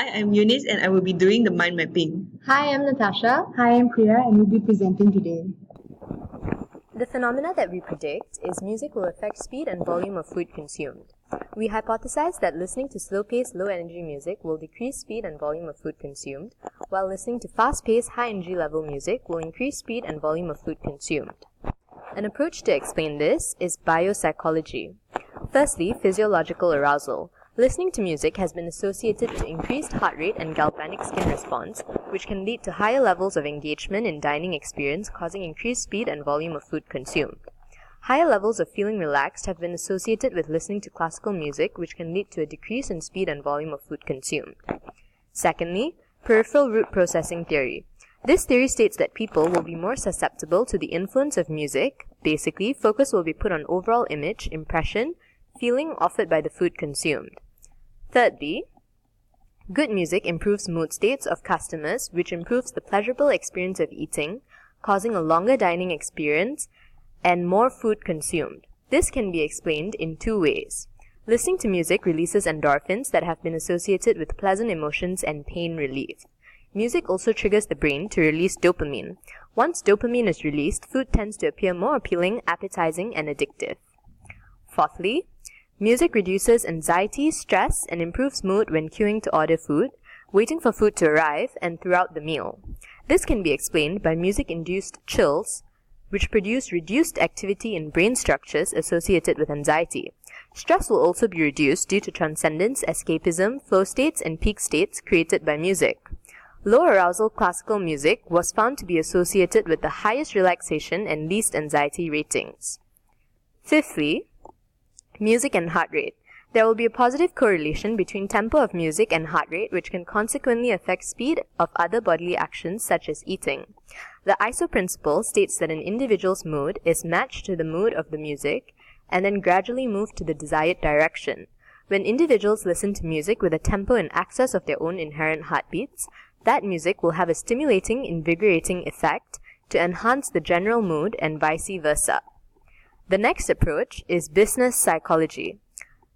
Hi, I'm Eunice and I will be doing the mind mapping. Hi, I'm Natasha. Hi, I'm Priya and we'll be presenting today. The phenomena that we predict is music will affect speed and volume of food consumed. We hypothesize that listening to slow-paced, low-energy music will decrease speed and volume of food consumed, while listening to fast-paced, high-energy level music will increase speed and volume of food consumed. An approach to explain this is biopsychology. Firstly, physiological arousal. Listening to music has been associated to increased heart rate and galvanic skin response, which can lead to higher levels of engagement in dining experience, causing increased speed and volume of food consumed. Higher levels of feeling relaxed have been associated with listening to classical music, which can lead to a decrease in speed and volume of food consumed. Secondly, peripheral root processing theory. This theory states that people will be more susceptible to the influence of music. Basically, focus will be put on overall image, impression, feeling offered by the food consumed. Thirdly, good music improves mood states of customers, which improves the pleasurable experience of eating, causing a longer dining experience and more food consumed. This can be explained in two ways. Listening to music releases endorphins that have been associated with pleasant emotions and pain relief. Music also triggers the brain to release dopamine. Once dopamine is released, food tends to appear more appealing, appetizing, and addictive. Fourthly, music reduces anxiety, stress, and improves mood when queuing to order food, waiting for food to arrive, and throughout the meal. This can be explained by music-induced chills, which produce reduced activity in brain structures associated with anxiety. Stress will also be reduced due to transcendence, escapism, flow states, and peak states created by music. Low arousal classical music was found to be associated with the highest relaxation and least anxiety ratings. Fifthly, music and heart rate. There will be a positive correlation between tempo of music and heart rate, which can consequently affect speed of other bodily actions such as eating. The ISO principle states that an individual's mood is matched to the mood of the music and then gradually moved to the desired direction. When individuals listen to music with a tempo in excess of their own inherent heartbeats, that music will have a stimulating, invigorating effect to enhance the general mood and vice versa. The next approach is business psychology.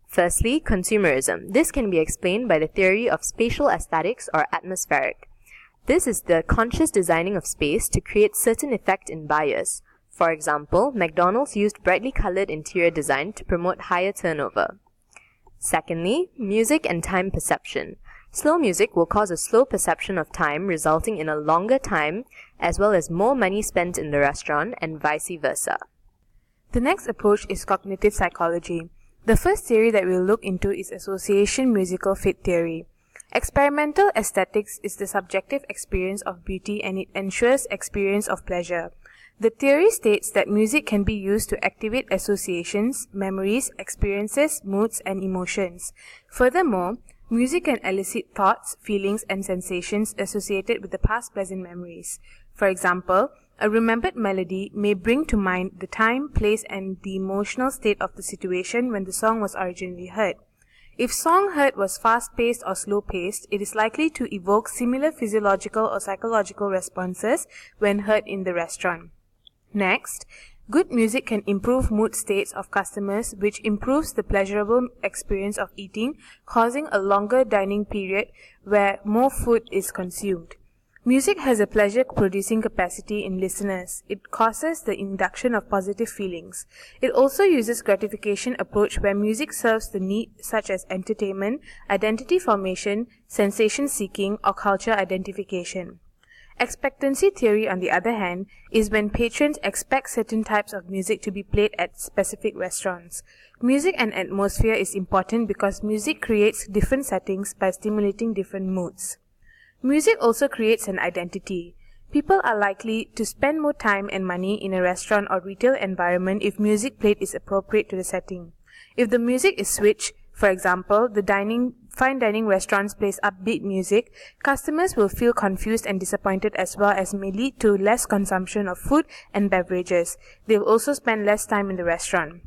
Firstly, consumerism. This can be explained by the theory of spatial aesthetics or atmospheric. This is the conscious designing of space to create certain effect in buyers. For example, McDonald's used brightly colored interior design to promote higher turnover. Secondly, music and time perception. Slow music will cause a slow perception of time, resulting in a longer time as well as more money spent in the restaurant and vice versa. The next approach is cognitive psychology. The first theory that we'll look into is association musical fit theory. Experimental aesthetics is the subjective experience of beauty and it ensures experience of pleasure. The theory states that music can be used to activate associations, memories, experiences, moods, and emotions. Furthermore, music can elicit thoughts, feelings, and sensations associated with the past pleasant memories. For example, a remembered melody may bring to mind the time, place, and the emotional state of the situation when the song was originally heard. If song heard was fast-paced or slow-paced, it is likely to evoke similar physiological or psychological responses when heard in the restaurant. Next, good music can improve mood states of customers, which improves the pleasurable experience of eating, causing a longer dining period where more food is consumed. Music has a pleasure-producing capacity in listeners. It causes the induction of positive feelings. It also uses gratification approach where music serves the need such as entertainment, identity formation, sensation seeking, or culture identification. Expectancy theory, on the other hand, is when patrons expect certain types of music to be played at specific restaurants. Music and atmosphere is important because music creates different settings by stimulating different moods. Music also creates an identity. People are likely to spend more time and money in a restaurant or retail environment if music played is appropriate to the setting. If the music is switched, for example, the fine dining restaurants plays upbeat music, customers will feel confused and disappointed as well as may lead to less consumption of food and beverages. They will also spend less time in the restaurant.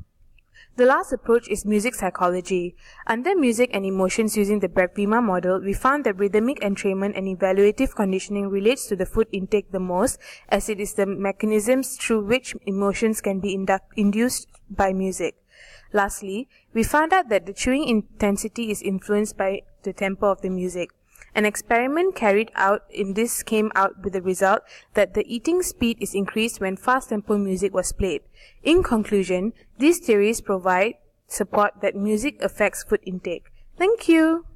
The last approach is music psychology. Under music and emotions using the Behaviour model, we found that rhythmic entrainment and evaluative conditioning relates to the food intake the most, as it is the mechanisms through which emotions can be induced by music. Lastly, we found out that the chewing intensity is influenced by the tempo of the music. An experiment carried out in this came out with the result that the eating speed is increased when fast tempo music was played. In conclusion, these theories provide support that music affects food intake. Thank you.